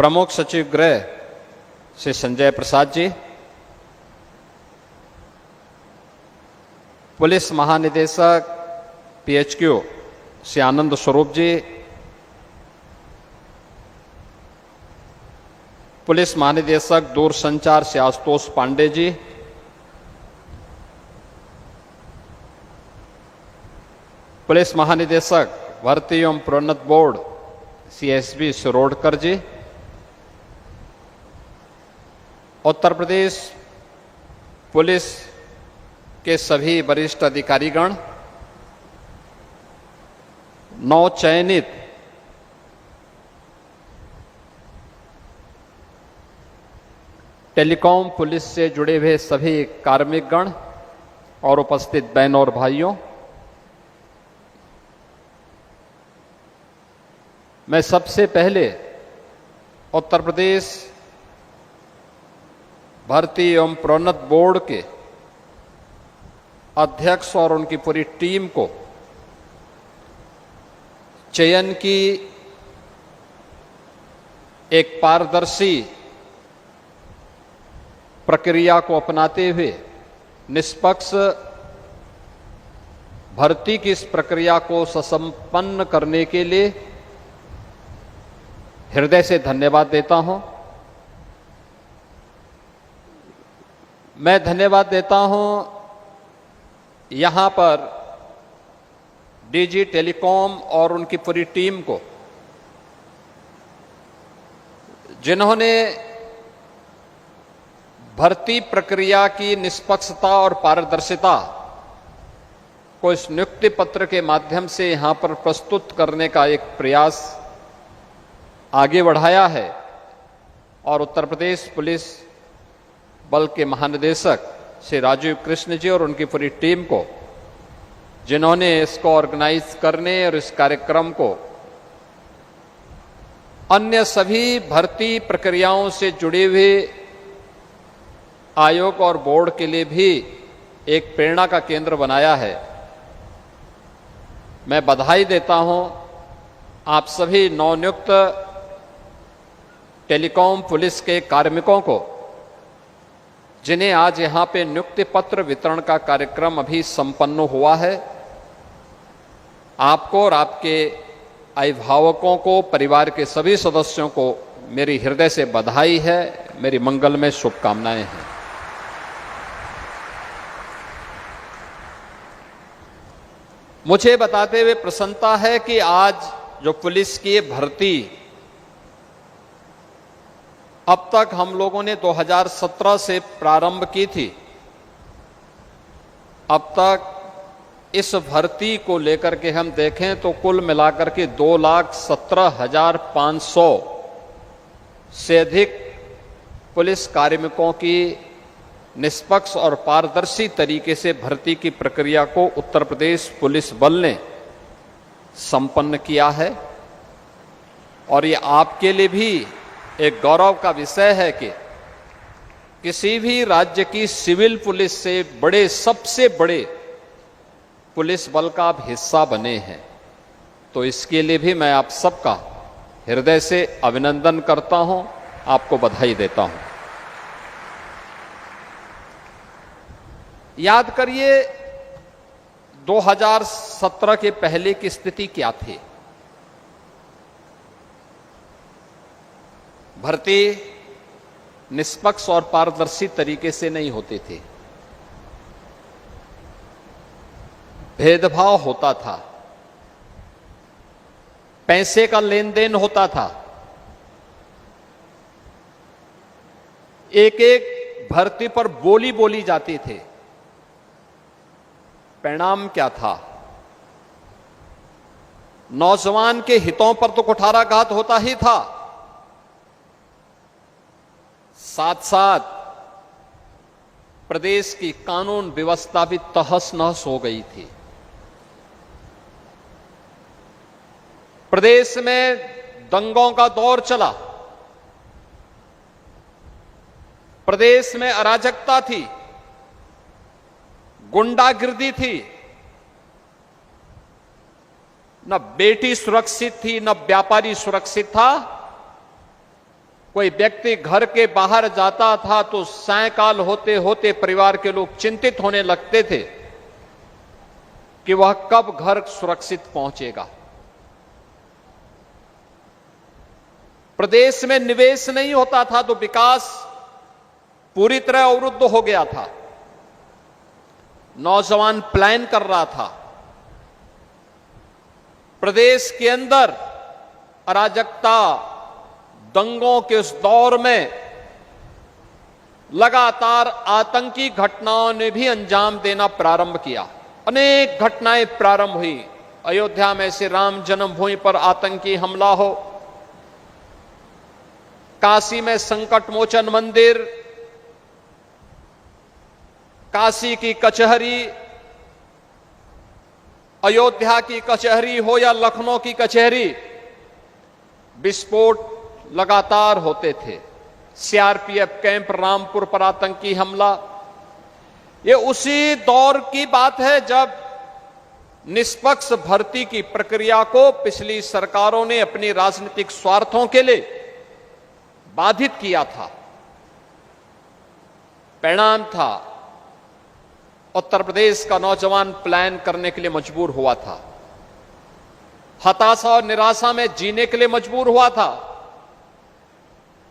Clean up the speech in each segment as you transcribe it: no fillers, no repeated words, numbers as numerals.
प्रमुख सचिव गृह श्री संजय प्रसाद जी, पुलिस महानिदेशक पीएचक्यू श्री आनंद स्वरूप जी, पुलिस महानिदेशक दूरसंचार श्री आशुतोष पांडे जी, पुलिस महानिदेशक भर्ती एवं प्रोन्नत बोर्ड CSB शिरोडकर जी, उत्तर प्रदेश पुलिस के सभी वरिष्ठ अधिकारीगण, नव चयनित टेलीकॉम पुलिस से जुड़े हुए सभी कार्मिकगण और उपस्थित बहनों और भाइयों, मैं सबसे पहले उत्तर प्रदेश भर्ती एवं प्रोन्नत बोर्ड के अध्यक्ष और उनकी पूरी टीम को चयन की एक पारदर्शी प्रक्रिया को अपनाते हुए निष्पक्ष भर्ती की इस प्रक्रिया को सुसंपन्न करने के लिए हृदय से धन्यवाद देता हूं। मैं धन्यवाद देता हूं यहां पर डीजी टेलीकॉम और उनकी पूरी टीम को, जिन्होंने भर्ती प्रक्रिया की निष्पक्षता और पारदर्शिता को इस नियुक्ति पत्र के माध्यम से यहां पर प्रस्तुत करने का एक प्रयास आगे बढ़ाया है, और उत्तर प्रदेश पुलिस बल के महानिदेशक श्री राजीव कृष्ण जी और उनकी पूरी टीम को, जिन्होंने इसको ऑर्गेनाइज करने और इस कार्यक्रम को अन्य सभी भर्ती प्रक्रियाओं से जुड़े हुए आयोग और बोर्ड के लिए भी एक प्रेरणा का केंद्र बनाया है। मैं बधाई देता हूं आप सभी नवनियुक्त टेलीकॉम पुलिस के कार्मिकों को, जिन्हें आज यहां पे नियुक्ति पत्र वितरण का कार्यक्रम अभी संपन्न हुआ है। आपको और आपके अभिभावकों को, परिवार के सभी सदस्यों को मेरी हृदय से बधाई है, मेरी मंगलमय शुभकामनाएं हैं। मुझे बताते हुए प्रसन्नता है कि आज जो पुलिस की भर्ती अब तक हम लोगों ने 2017 से प्रारंभ की थी, अब तक इस भर्ती को लेकर के हम देखें तो कुल मिलाकर के 2,17,500 से अधिक पुलिस कार्मिकों की निष्पक्ष और पारदर्शी तरीके से भर्ती की प्रक्रिया को उत्तर प्रदेश पुलिस बल ने संपन्न किया है। और ये आपके लिए भी एक गौरव का विषय है कि किसी भी राज्य की सिविल पुलिस से बड़े, सबसे बड़े पुलिस बल का आप हिस्सा बने हैं। तो इसके लिए भी मैं आप सबका हृदय से अभिनंदन करता हूं, आपको बधाई देता हूं। याद करिए 2017 के पहले की स्थिति क्या थी। भर्ती निष्पक्ष और पारदर्शी तरीके से नहीं होते थे, भेदभाव होता था, पैसे का लेन देन होता था, एक एक भर्ती पर बोली बोली जाती थी। परिणाम क्या था? नौजवान के हितों पर तो कुठाराघात होता ही था, साथ साथ प्रदेश की कानून व्यवस्था भी तहस नहस हो गई थी। प्रदेश में दंगों का दौर चला, प्रदेश में अराजकता थी, गुंडागिर्दी थी, न बेटी सुरक्षित थी, न व्यापारी सुरक्षित था, कोई व्यक्ति घर के बाहर जाता था तो सायंकाल होते होते परिवार के लोग चिंतित होने लगते थे कि वह कब घर सुरक्षित पहुंचेगा। प्रदेश में निवेश नहीं होता था तो विकास पूरी तरह अवरुद्ध हो गया था। नौजवान प्लान कर रहा था। प्रदेश के अंदर अराजकता, दंगों के उस दौर में लगातार आतंकी घटनाओं ने भी अंजाम देना प्रारंभ किया। अनेक घटनाएं प्रारंभ हुई। अयोध्या में से राम जन्मभूमि पर आतंकी हमला हो, काशी में संकट मोचन मंदिर, काशी की कचहरी, अयोध्या की कचहरी हो या लखनऊ की कचहरी, विस्फोट लगातार होते थे। सीआरपीएफ कैंप रामपुर पर आतंकी हमला, ये उसी दौर की बात है जब निष्पक्ष भर्ती की प्रक्रिया को पिछली सरकारों ने अपनी राजनीतिक स्वार्थों के लिए बाधित किया था। परिणाम था उत्तर प्रदेश का नौजवान प्लान करने के लिए मजबूर हुआ था, हताशा और निराशा में जीने के लिए मजबूर हुआ था।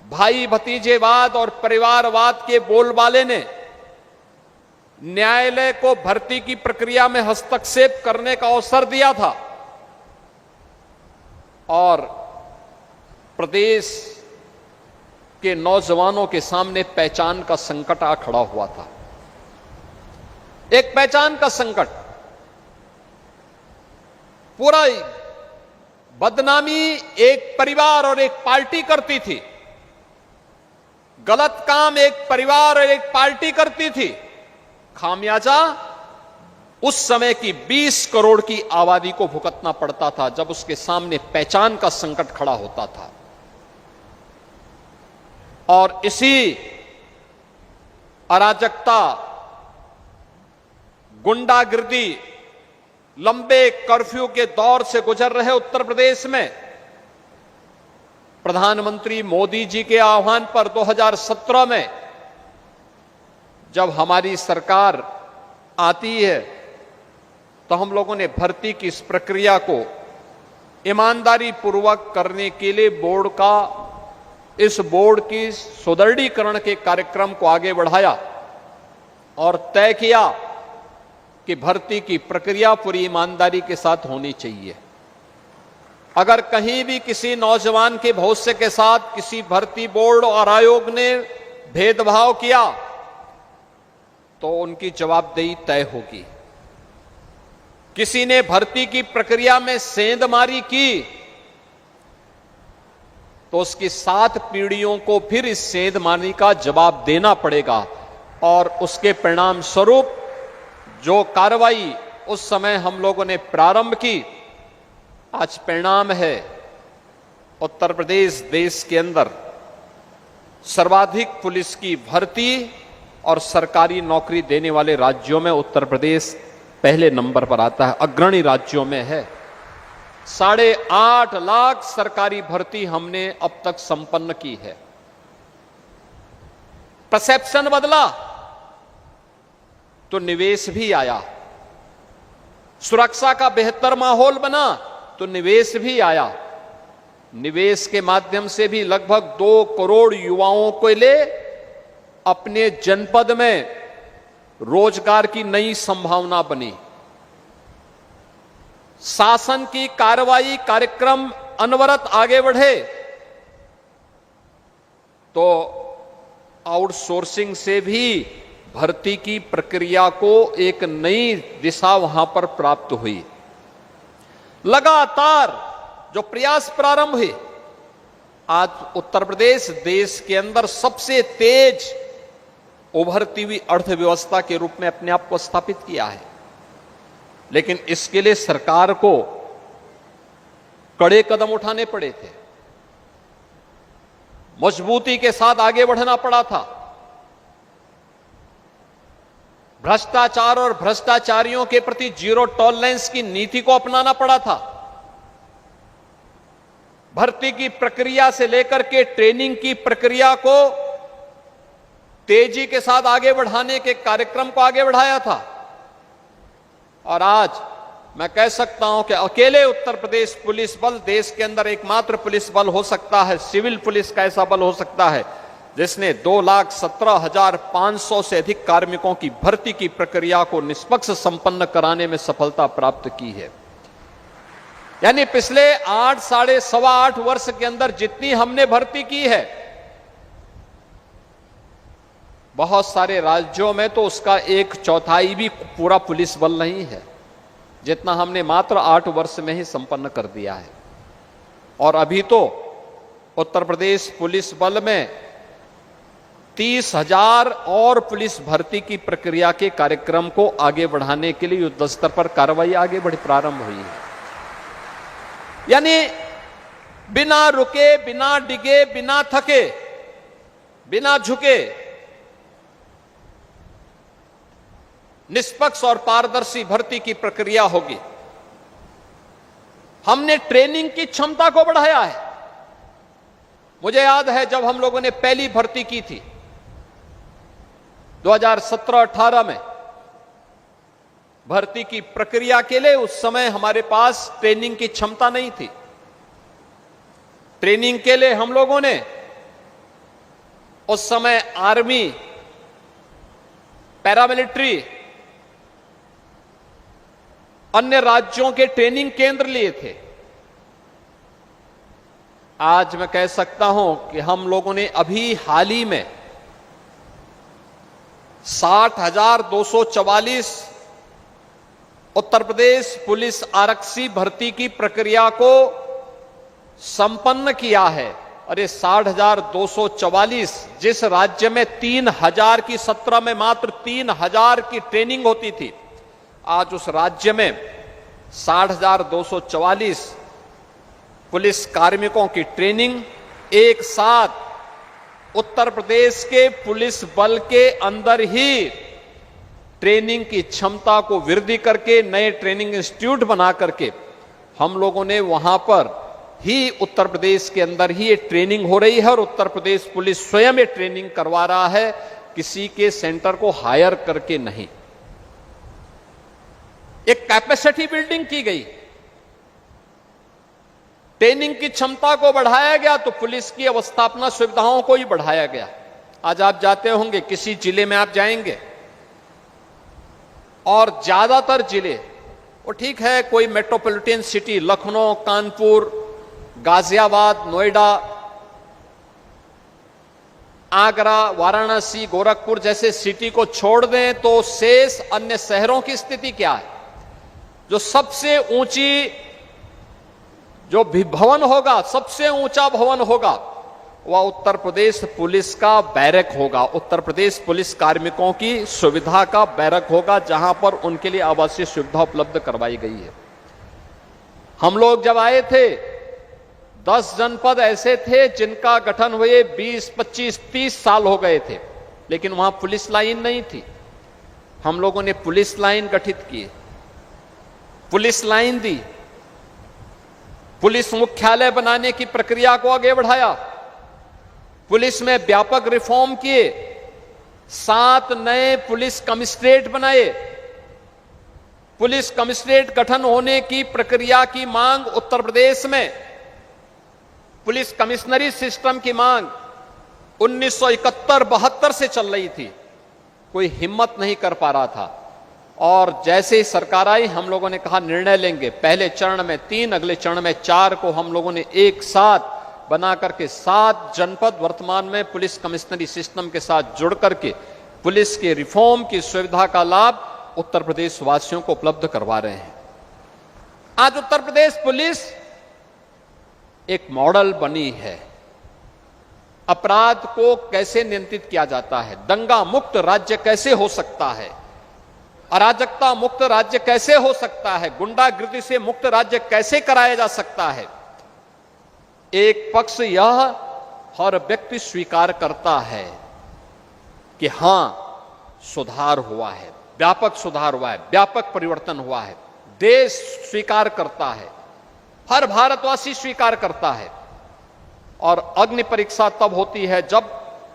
भाई भतीजेवाद और परिवारवाद के बोलबाले ने न्यायालय को भर्ती की प्रक्रिया में हस्तक्षेप करने का अवसर दिया था और प्रदेश के नौजवानों के सामने पहचान का संकट आ खड़ा हुआ था। एक पहचान का संकट, पूरा बदनामी एक परिवार और एक पार्टी करती थी, गलत काम एक परिवार और एक पार्टी करती थी। खामियाजा उस समय की 20 करोड़ की आबादी को भुगतना पड़ता था जब उसके सामने पहचान का संकट खड़ा होता था। और इसी अराजकता, गुंडागिर्दी, लंबे कर्फ्यू के दौर से गुजर रहे उत्तर प्रदेश में प्रधानमंत्री मोदी जी के आह्वान पर 2017 में जब हमारी सरकार आती है तो हम लोगों ने भर्ती की इस प्रक्रिया को ईमानदारी पूर्वक करने के लिए इस बोर्ड की सुदृढ़ीकरण के कार्यक्रम को आगे बढ़ाया और तय किया कि भर्ती की प्रक्रिया पूरी ईमानदारी के साथ होनी चाहिए। अगर कहीं भी किसी नौजवान के भविष्य के साथ किसी भर्ती बोर्ड और आयोग ने भेदभाव किया तो उनकी जवाबदेही तय होगी। किसी ने भर्ती की प्रक्रिया में सेंधमारी की तो उसकी 7 पीढ़ियों को फिर इस सेंधमारी का जवाब देना पड़ेगा और उसके परिणाम स्वरूप जो कार्रवाई उस समय हम लोगों ने प्रारंभ की, आज परिणाम है उत्तर प्रदेश देश के अंदर सर्वाधिक पुलिस की भर्ती और सरकारी नौकरी देने वाले राज्यों में उत्तर प्रदेश पहले नंबर पर आता है, अग्रणी राज्यों में है। 8.5 लाख सरकारी भर्ती हमने अब तक संपन्न की है। परसेप्शन बदला तो निवेश भी आया, सुरक्षा का बेहतर माहौल बना तो निवेश भी आया। निवेश के माध्यम से भी लगभग 2 करोड़ युवाओं को ले अपने जनपद में रोजगार की नई संभावना बनी। शासन की कार्रवाई कार्यक्रम अनवरत आगे बढ़े तो आउटसोर्सिंग से भी भर्ती की प्रक्रिया को एक नई दिशा वहां पर प्राप्त हुई। लगातार जो प्रयास प्रारंभ हुए, आज उत्तर प्रदेश देश के अंदर सबसे तेज उभरती हुई अर्थव्यवस्था के रूप में अपने आप को स्थापित किया है। लेकिन इसके लिए सरकार को कड़े कदम उठाने पड़े थे, मजबूती के साथ आगे बढ़ना पड़ा था। भ्रष्टाचार और भ्रष्टाचारियों के प्रति जीरो टॉलरेंस की नीति को अपनाना पड़ा था। भर्ती की प्रक्रिया से लेकर के ट्रेनिंग की प्रक्रिया को तेजी के साथ आगे बढ़ाने के कार्यक्रम को आगे बढ़ाया था। और आज मैं कह सकता हूं कि अकेले उत्तर प्रदेश पुलिस बल देश के अंदर एकमात्र पुलिस बल हो सकता है, सिविल पुलिस का ऐसा बल हो सकता है जिसने 2,17,500 से अधिक कार्मिकों की भर्ती की प्रक्रिया को निष्पक्ष संपन्न कराने में सफलता प्राप्त की है। यानी पिछले 8 वर्ष के अंदर जितनी हमने भर्ती की है, बहुत सारे राज्यों में तो उसका 1/4 भी पूरा पुलिस बल नहीं है, जितना हमने मात्र 8 वर्ष में ही संपन्न कर दिया है। और अभी तो उत्तर प्रदेश पुलिस बल में 30,000 और पुलिस भर्ती की प्रक्रिया के कार्यक्रम को आगे बढ़ाने के लिए युद्ध स्तर पर कार्रवाई आगे बढ़ी प्रारंभ हुई है। यानी बिना रुके, बिना डिगे, बिना थके, बिना झुके निष्पक्ष और पारदर्शी भर्ती की प्रक्रिया होगी। हमने ट्रेनिंग की क्षमता को बढ़ाया है। मुझे याद है जब हम लोगों ने पहली भर्ती की थी 2017-18 में, भर्ती की प्रक्रिया के लिए उस समय हमारे पास ट्रेनिंग की क्षमता नहीं थी। ट्रेनिंग के लिए हम लोगों ने उस समय आर्मी, पैरामिलिट्री, अन्य राज्यों के ट्रेनिंग केंद्र लिए थे। आज मैं कह सकता हूं कि हम लोगों ने अभी हाल ही में 60,244 उत्तर प्रदेश पुलिस आरक्षी भर्ती की प्रक्रिया को संपन्न किया है। और ये 60,244 जिस राज्य में 3,000 की 17 में मात्र 3,000 की ट्रेनिंग होती थी, आज उस राज्य में 60,244 पुलिस कार्मिकों की ट्रेनिंग एक साथ उत्तर प्रदेश के पुलिस बल के अंदर ही ट्रेनिंग की क्षमता को वृद्धि करके नए ट्रेनिंग इंस्टीट्यूट बना करके हम लोगों ने वहां पर ही उत्तर प्रदेश के अंदर ही ये ट्रेनिंग हो रही है। और उत्तर प्रदेश पुलिस स्वयं ये ट्रेनिंग करवा रहा है, किसी के सेंटर को हायर करके नहीं। एक कैपेसिटी बिल्डिंग की गई, ट्रेनिंग की क्षमता को बढ़ाया गया, तो पुलिस की अवस्थापना सुविधाओं को ही बढ़ाया गया। आज आप जाते होंगे, किसी जिले में आप जाएंगे और ज्यादातर जिले, वो ठीक है कोई मेट्रोपॉलिटन सिटी लखनऊ, कानपुर, गाजियाबाद, नोएडा, आगरा, वाराणसी, गोरखपुर जैसे सिटी को छोड़ दें तो शेष अन्य शहरों की स्थिति क्या है? जो सबसे ऊंची जो भी भवन होगा, सबसे ऊंचा भवन होगा, वह उत्तर प्रदेश पुलिस का बैरक होगा, उत्तर प्रदेश पुलिस कार्मिकों की सुविधा का बैरक होगा, जहां पर उनके लिए आवासीय सुविधा उपलब्ध करवाई गई है। हम लोग जब आए थे 10 जनपद ऐसे थे जिनका गठन हुए 20, 25, 30 साल हो गए थे, लेकिन वहां पुलिस लाइन नहीं थी। हम लोगों ने पुलिस लाइन गठित की, पुलिस लाइन दी, पुलिस मुख्यालय बनाने की प्रक्रिया को आगे बढ़ाया, पुलिस में व्यापक रिफॉर्म किए, 7 नए पुलिस कमिश्नरेट बनाए। पुलिस कमिश्नरेट गठन होने की प्रक्रिया की मांग उत्तर प्रदेश में, पुलिस कमिश्नरी सिस्टम की मांग 1971-72 से चल रही थी, कोई हिम्मत नहीं कर पा रहा था। और जैसे ही सरकार आई, हम लोगों ने कहा निर्णय लेंगे, पहले चरण में 3, अगले चरण में 4 को हम लोगों ने एक साथ बना करके 7 जनपद वर्तमान में पुलिस कमिश्नरी सिस्टम के साथ जुड़ करके पुलिस के रिफॉर्म की सुविधा का लाभ उत्तर प्रदेश वासियों को उपलब्ध करवा रहे हैं। आज उत्तर प्रदेश पुलिस एक मॉडल बनी है। अपराध को कैसे नियंत्रित किया जाता है, दंगा मुक्त राज्य कैसे हो सकता है, अराजकता मुक्त राज्य कैसे हो सकता है, गुंडागिर्दी से मुक्त राज्य कैसे कराया जा सकता है। एक पक्ष यह हर व्यक्ति स्वीकार करता है कि हां सुधार हुआ है, व्यापक सुधार हुआ है, व्यापक परिवर्तन हुआ है, देश स्वीकार करता है, हर भारतवासी स्वीकार करता है। और अग्नि परीक्षा तब होती है जब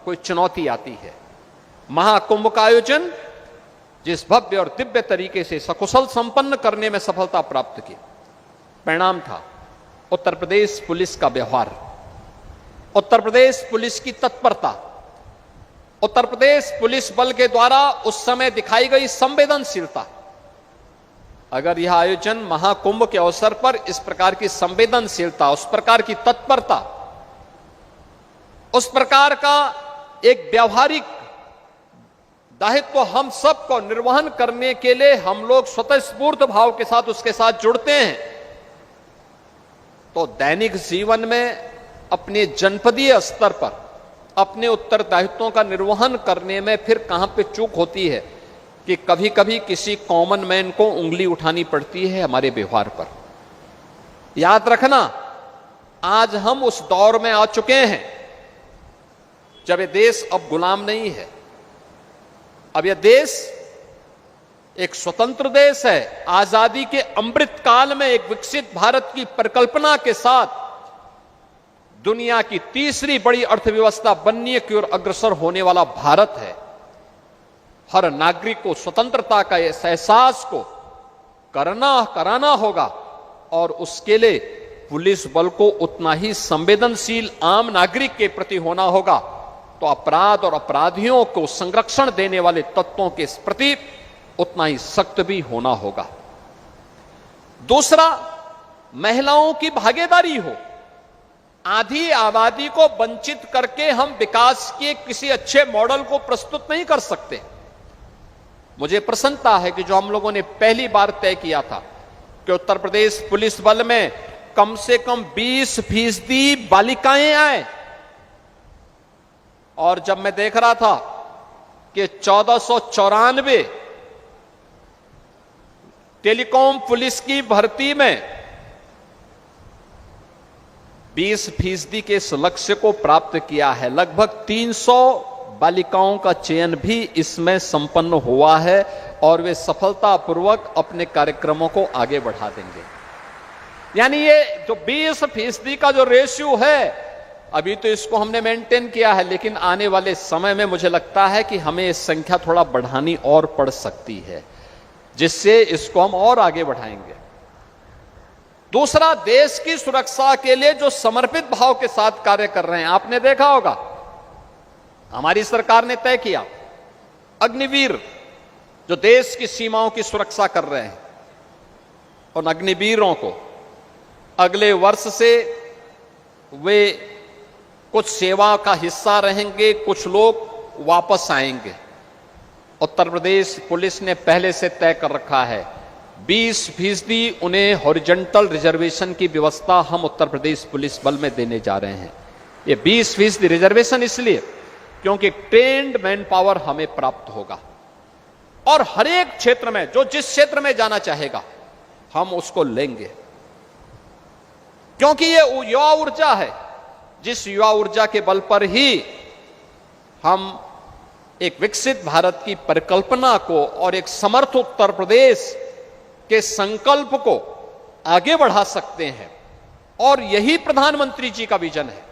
कोई चुनौती आती है। महाकुंभ का आयोजन जिस भव्य और दिव्य तरीके से सकुशल संपन्न करने में सफलता प्राप्त की, परिणाम था उत्तर प्रदेश पुलिस का व्यवहार, उत्तर प्रदेश पुलिस की तत्परता, उत्तर प्रदेश पुलिस बल के द्वारा उस समय दिखाई गई संवेदनशीलता। अगर यह आयोजन महाकुंभ के अवसर पर इस प्रकार की संवेदनशीलता, उस प्रकार की तत्परता, उस प्रकार का एक व्यावहारिक दायित्व हम सबको निर्वहन करने के लिए हम लोग स्वतःस्फूर्त भाव के साथ उसके साथ जुड़ते हैं, तो दैनिक जीवन में अपने जनपदीय स्तर पर अपने उत्तरदायित्वों का निर्वहन करने में फिर कहां पे चूक होती है कि कभी कभी किसी कॉमन मैन को उंगली उठानी पड़ती है हमारे व्यवहार पर। याद रखना, आज हम उस दौर में आ चुके हैं जब यह देश अब गुलाम नहीं है। अब यह देश एक स्वतंत्र देश है। आजादी के अमृत काल में एक विकसित भारत की परिकल्पना के साथ दुनिया की तीसरी बड़ी अर्थव्यवस्था बनने की ओर अग्रसर होने वाला भारत है। हर नागरिक को स्वतंत्रता का इस एहसास को कराना होगा और उसके लिए पुलिस बल को उतना ही संवेदनशील आम नागरिक के प्रति होना होगा। तो अपराध और अपराधियों को संरक्षण देने वाले तत्वों के प्रति उतना ही सख्त भी होना होगा। दूसरा, महिलाओं की भागीदारी हो। आधी आबादी को वंचित करके हम विकास के किसी अच्छे मॉडल को प्रस्तुत नहीं कर सकते। मुझे प्रसन्नता है कि जो हम लोगों ने पहली बार तय किया था कि उत्तर प्रदेश पुलिस बल में कम से कम 20% बालिकाएं आए, और जब मैं देख रहा था कि 1494 टेलीकॉम पुलिस की भर्ती में 20% के इस लक्ष्य को प्राप्त किया है, लगभग 300 बालिकाओं का चयन भी इसमें संपन्न हुआ है और वे सफलतापूर्वक अपने कार्यक्रमों को आगे बढ़ा देंगे। यानी ये जो 20% का जो रेशियो है, अभी तो इसको हमने मेंटेन किया है, लेकिन आने वाले समय में मुझे लगता है कि हमें इस संख्या थोड़ा बढ़ानी और पड़ सकती है, जिससे इसको हम और आगे बढ़ाएंगे। दूसरा, देश की सुरक्षा के लिए जो समर्पित भाव के साथ कार्य कर रहे हैं, आपने देखा होगा हमारी सरकार ने तय किया अग्निवीर जो देश की सीमाओं की सुरक्षा कर रहे हैं, उन अग्निवीरों को अगले वर्ष से वे कुछ सेवा का हिस्सा रहेंगे, कुछ लोग वापस आएंगे। उत्तर प्रदेश पुलिस ने पहले से तय कर रखा है 20% उन्हें हॉरिजॉन्टल रिजर्वेशन की व्यवस्था हम उत्तर प्रदेश पुलिस बल में देने जा रहे हैं। ये 20% रिजर्वेशन इसलिए क्योंकि ट्रेन्ड मैन पावर हमें प्राप्त होगा और हर एक क्षेत्र में जो जिस क्षेत्र में जाना चाहेगा हम उसको लेंगे, क्योंकि ये युवा ऊर्जा है, जिस युवा ऊर्जा के बल पर ही हम एक विकसित भारत की परिकल्पना को और एक समर्थ उत्तर प्रदेश के संकल्प को आगे बढ़ा सकते हैं। और यही प्रधानमंत्री जी का विजन है,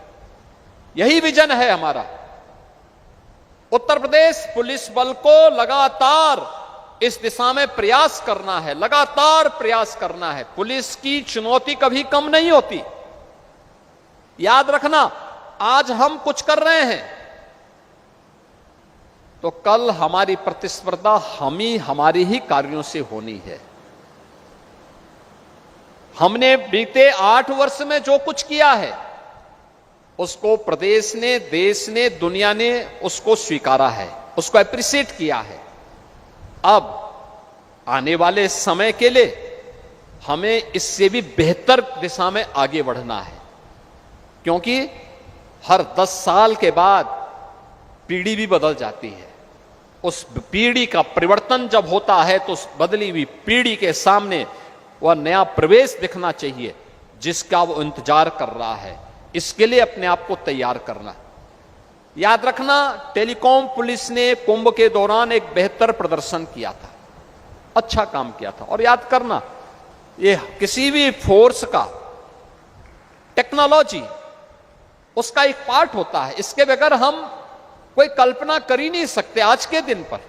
यही विजन है हमारा। उत्तर प्रदेश पुलिस बल को लगातार इस दिशा में प्रयास करना है, लगातार प्रयास करना है। पुलिस की चुनौती कभी कम नहीं होती। याद रखना, आज हम कुछ कर रहे हैं तो कल हमारी प्रतिस्पर्धा हमारी ही कार्यों से होनी है। हमने बीते 8 वर्ष में जो कुछ किया है उसको प्रदेश ने, देश ने, दुनिया ने उसको स्वीकारा है, उसको एप्रिशिएट किया है। अब आने वाले समय के लिए हमें इससे भी बेहतर दिशा में आगे बढ़ना है, क्योंकि हर 10 साल के बाद पीढ़ी भी बदल जाती है। उस पीढ़ी का परिवर्तन जब होता है तो उस बदली हुई पीढ़ी के सामने वह नया प्रवेश दिखना चाहिए जिसका वो इंतजार कर रहा है। इसके लिए अपने आप को तैयार करना। याद रखना, टेलीकॉम पुलिस ने कुंभ के दौरान एक बेहतर प्रदर्शन किया था, अच्छा काम किया था। और याद करना, ये किसी भी फोर्स का टेक्नोलॉजी उसका एक पार्ट होता है। इसके बगैर हम कोई कल्पना कर ही नहीं सकते। आज के दिन पर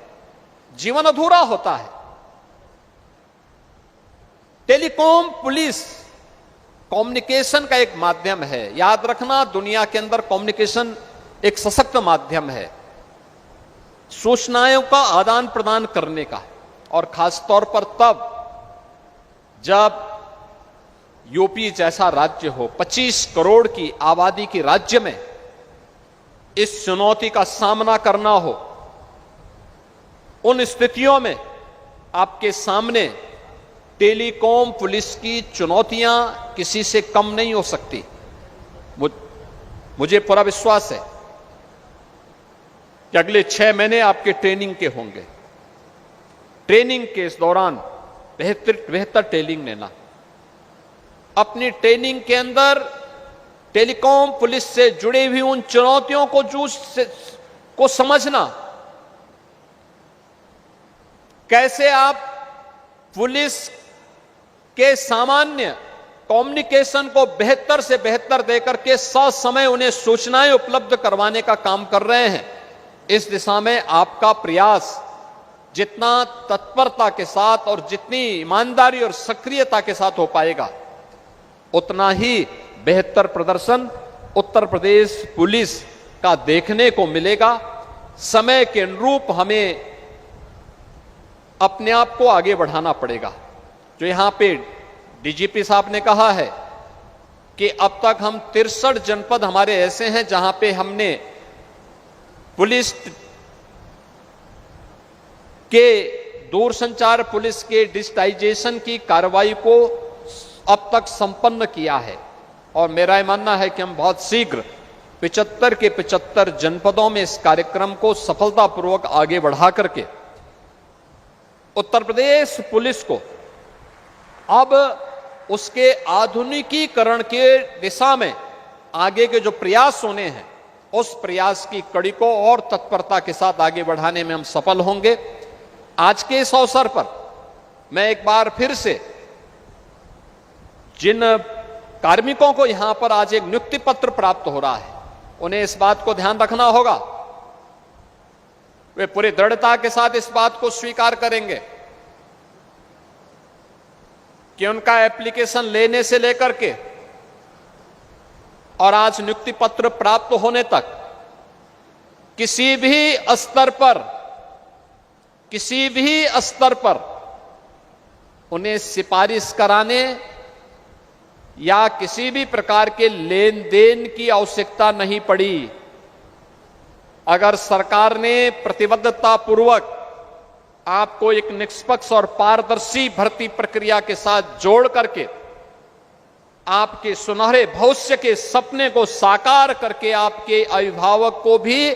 जीवन अधूरा होता है। टेलीकॉम पुलिस कम्युनिकेशन का एक माध्यम है। याद रखना, दुनिया के अंदर कम्युनिकेशन एक सशक्त माध्यम है सूचनाओं का आदान प्रदान करने का, और खासतौर पर तब जब यूपी जैसा राज्य हो, 25 करोड़ की आबादी के राज्य में इस चुनौती का सामना करना हो। उन स्थितियों में आपके सामने टेलीकॉम पुलिस की चुनौतियां किसी से कम नहीं हो सकती। मुझे पूरा विश्वास है कि अगले 6 महीने आपके ट्रेनिंग के होंगे। ट्रेनिंग के इस दौरान बेहतर ट्रेनिंग लेना, अपनी ट्रेनिंग के अंदर टेलीकॉम पुलिस से जुड़ी हुई उन चुनौतियों को समझना, कैसे आप पुलिस के सामान्य कम्युनिकेशन को बेहतर से बेहतर देकर के ससमय उन्हें सूचनाएं उपलब्ध करवाने का काम कर रहे हैं। इस दिशा में आपका प्रयास जितना तत्परता के साथ और जितनी ईमानदारी और सक्रियता के साथ हो पाएगा, उतना ही बेहतर प्रदर्शन उत्तर प्रदेश पुलिस का देखने को मिलेगा। समय के अनुरूप हमें अपने आप को आगे बढ़ाना पड़ेगा। जो यहां पे डीजीपी साहब ने कहा है कि अब तक हम 63 जनपद हमारे ऐसे हैं जहां पे हमने पुलिस के दूरसंचार पुलिस के डिजिटाइजेशन की कार्रवाई को अब तक संपन्न किया है, और मेरा यह मानना है कि हम बहुत शीघ्र 75 के 75 जनपदों में इस कार्यक्रम को सफलतापूर्वक आगे बढ़ा करके उत्तर प्रदेश पुलिस को अब उसके आधुनिकीकरण के दिशा में आगे के जो प्रयास होने हैं, उस प्रयास की कड़ी को और तत्परता के साथ आगे बढ़ाने में हम सफल होंगे। आज के इस अवसर पर मैं एक बार फिर से जिन कार्मिकों को यहां पर आज एक नियुक्ति पत्र प्राप्त हो रहा है, उन्हें इस बात को ध्यान रखना होगा, वे पूरी दृढ़ता के साथ इस बात को स्वीकार करेंगे कि उनका एप्लीकेशन लेने से लेकर के और आज नियुक्ति पत्र प्राप्त होने तक किसी भी स्तर पर उन्हें सिफारिश कराने या किसी भी प्रकार के लेन देन की आवश्यकता नहीं पड़ी। अगर सरकार ने प्रतिबद्धता पूर्वक आपको एक निष्पक्ष और पारदर्शी भर्ती प्रक्रिया के साथ जोड़ करके आपके सुनहरे भविष्य के सपने को साकार करके आपके अभिभावक को भी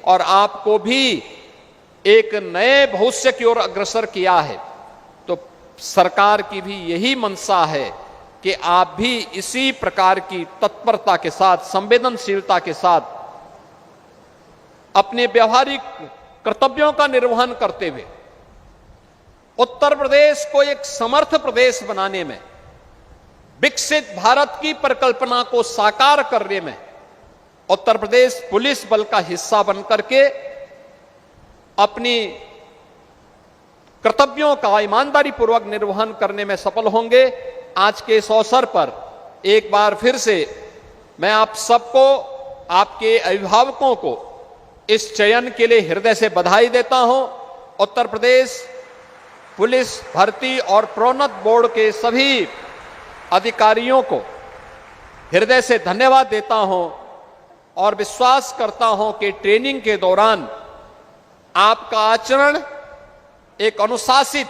और आपको भी एक नए भविष्य की ओर अग्रसर किया है, तो सरकार की भी यही मंशा है कि आप भी इसी प्रकार की तत्परता के साथ, संवेदनशीलता के साथ अपने व्यवहारिक कर्तव्यों का निर्वहन करते हुए उत्तर प्रदेश को एक समर्थ प्रदेश बनाने में, विकसित भारत की परिकल्पना को साकार करने में उत्तर प्रदेश पुलिस बल का हिस्सा बनकर के अपनी कर्तव्यों का ईमानदारी पूर्वक निर्वहन करने में सफल होंगे। आज के इस अवसर पर एक बार फिर से मैं आप सबको, आपके अभिभावकों को इस चयन के लिए हृदय से बधाई देता हूं। उत्तर प्रदेश पुलिस भर्ती और प्रोन्नत बोर्ड के सभी अधिकारियों को हृदय से धन्यवाद देता हूं और विश्वास करता हूं कि ट्रेनिंग के दौरान आपका आचरण एक अनुशासित,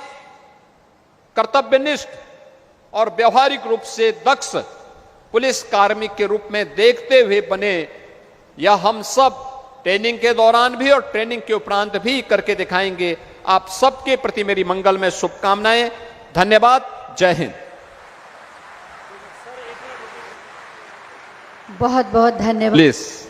कर्तव्यनिष्ठ और व्यवहारिक रूप से दक्ष पुलिस कार्मिक के रूप में देखते हुए बने। यह हम सब ट्रेनिंग के दौरान भी और ट्रेनिंग के उपरांत भी करके दिखाएंगे। आप सबके प्रति मेरी मंगल में शुभकामनाएं। धन्यवाद। जय हिंद। बहुत बहुत धन्यवाद। प्लीज।